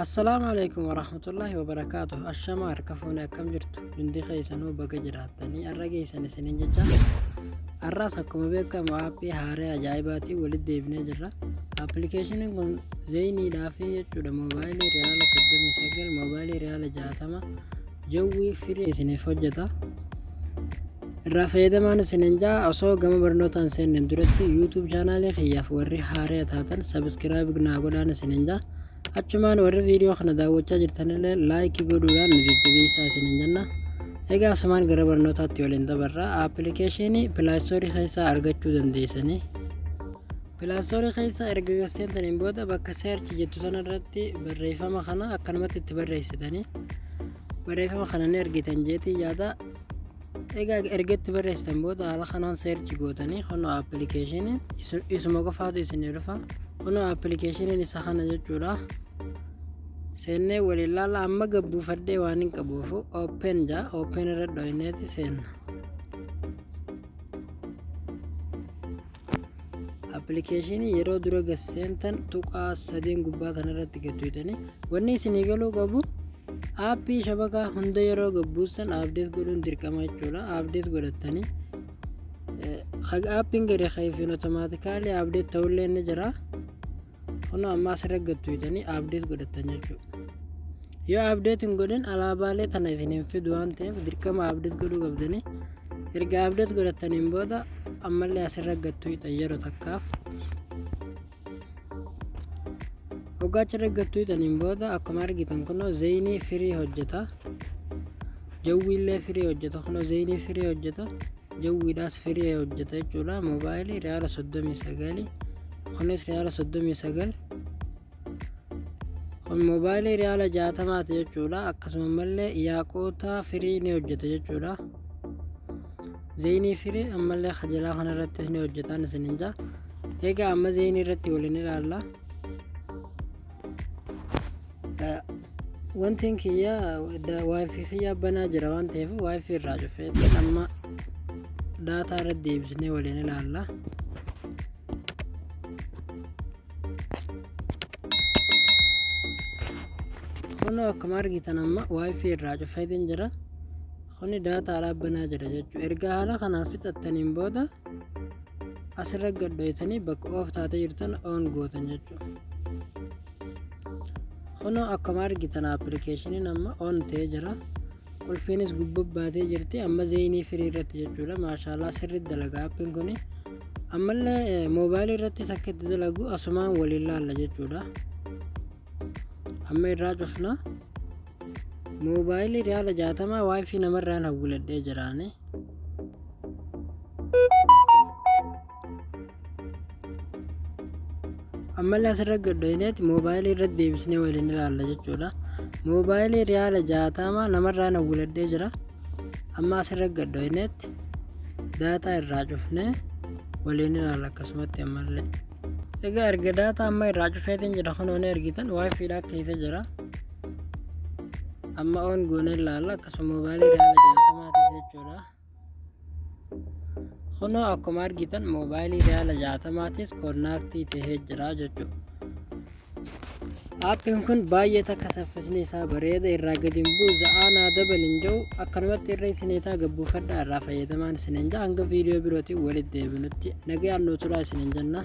السلام عليكم ورحمة الله وبركاته. الشمار كفونا كم جرت جندي خيسانو بقجراتني الرجيسان سنين جدا الراسكم بيك معبي هاري عجائباتي ولد ابن جرا ابلكيشن كن زيني دافي جدا موبايل ريال صدم سجل موبايل ريال جاتما جوي فري سنين فوجتا الرافيدة مان سننجا أصو جم برنوتان سنن درتي يوتيوب channel خياف وري هاري تاتن سبسكرايب ناقولان سننجا achumaan warra viidiyoo kana daawwachaa jirtanillee laayikii godhuudhaan nu jajjabeessaa isinin jenna. Egaa asumaan gara barnootaatti waliin dabarraa aappilikeeshinii pilaastoorii keessaa argachuu dandeessanii. Pilaastoorii keessaa erga galcheessaniin booda bakka seerchi jettu sanarratti barreeffama kana akkanumatti itti barreessitanii barreeffama kana ni argitan jeetii yaada. Egaa erga itti barreessitan booda haala kanaan seerchi gootanii kunoo aappilikeeshinii isuma qofaatu isinii dhufa. Kunoo aappilikeeshiniin isa kana jechuudha. Seennee waliin laala amma gabbuufadhee waan hin qabuufu open irra dho'ineeti seenna. Aappilikeeshinii yeroo dura gasseentan tuqaa 3 gubbaa kanarratti gadhiitanii wanni isinii galuu qabu aappii shabakaa hunda yeroo gabbuustan abdeet godhuun dirqama jechuudha. Abdeet godhattanii aappiin gadi kayfiin otomaatikaalii abdeet ta'ullee ni jira. Kunoo amma asirra gadhiitanii abdeet godhattan jechuudha. Yoo abdeet hin godhin alaabaalee tana isiniin fidu waan ta'eef dirqama abdeet godhuu qabdanii erga abdeet godhattaniin booda ammallee asirra gadhiitan yeroo takkaaf hoggaachirra gadhiitaniin booda akkuma argitan kunoo zeenii firii hojjeta. Jawwiillee firii hojjeta. Kunoo zeenii firii hojjeta. Jawwiidhaas firii hojjeta jechuudha. Moobaayilii riyaala 39 kunis riyaala 39 moobaayilii riyaala 60 jechuudha. Akkasuma mallee yaaqoota firii ni hojjeta jechuudha. Zeenii firii ammallee kajalaa kanarratti ni hojjetan isinin jaa. Egaa amma zeenii irratti waliin ilaalla. Wanti kiyya wifi kiyya banaa jira waan ta'eef wifi irraa cufee amma daataa irratti deebisnee waliin ilaalla. Kunoo akkuma argitan amma wifi irraa cufee jira. Kuni daataa banaa jira jechuudha. Erga haala kanaan fixattaniin booda asirra gadhiitanii bakka oof taatee jirtan on gootan jechuudha. Kunoo akkuma argitan aappilikeeshiniin amma on ta'ee jira. Qulfiinis gubbaa baatee jirti amma zeenii firii irratti jechuudha. Maashaallah sirriitti dalagaa aappiin kuni. Ammallee moobaayilii irrattis akka itti dalagu asumaan waliin laalla jechuudha. Amma irraa cufna. Moobaayilii riyaala 60 wifi namarraan hawwiladhee jiraane. Ammallee asirra gadhiineeti moobaayilii irratti deebisnee waliin ilaalla jechuudha. Moobaayilii riyaala 60 namarraan hawwiladhee jira. Amma asirra gadhiineeti daataa irraa cufnee waliin ilaalla akkasumatti ammallee. Egaa erga daataa amma irraa cufeetiin jira kunoo ni argitan wifiidhaa keessa jira. Amma on goone ilaalla akkasuma moobaayilii riyaala 60 jechuudha. Kunoo akkuma argitan moobaayilii riyaala 60 konnaaktii ta'ee jira jechuudha. Aappiin kun baay'ee takka saffisni isaa bareeda irraa gadi hin bu'u za'aa naa dabalin jiru akkanumatti irra isiniitaa gabbuufadhaa irraa fayyadamaan isinin jaa hanga viidiyoo birootiin walitti deebinutti nagayaan nu turaa isinin jenna.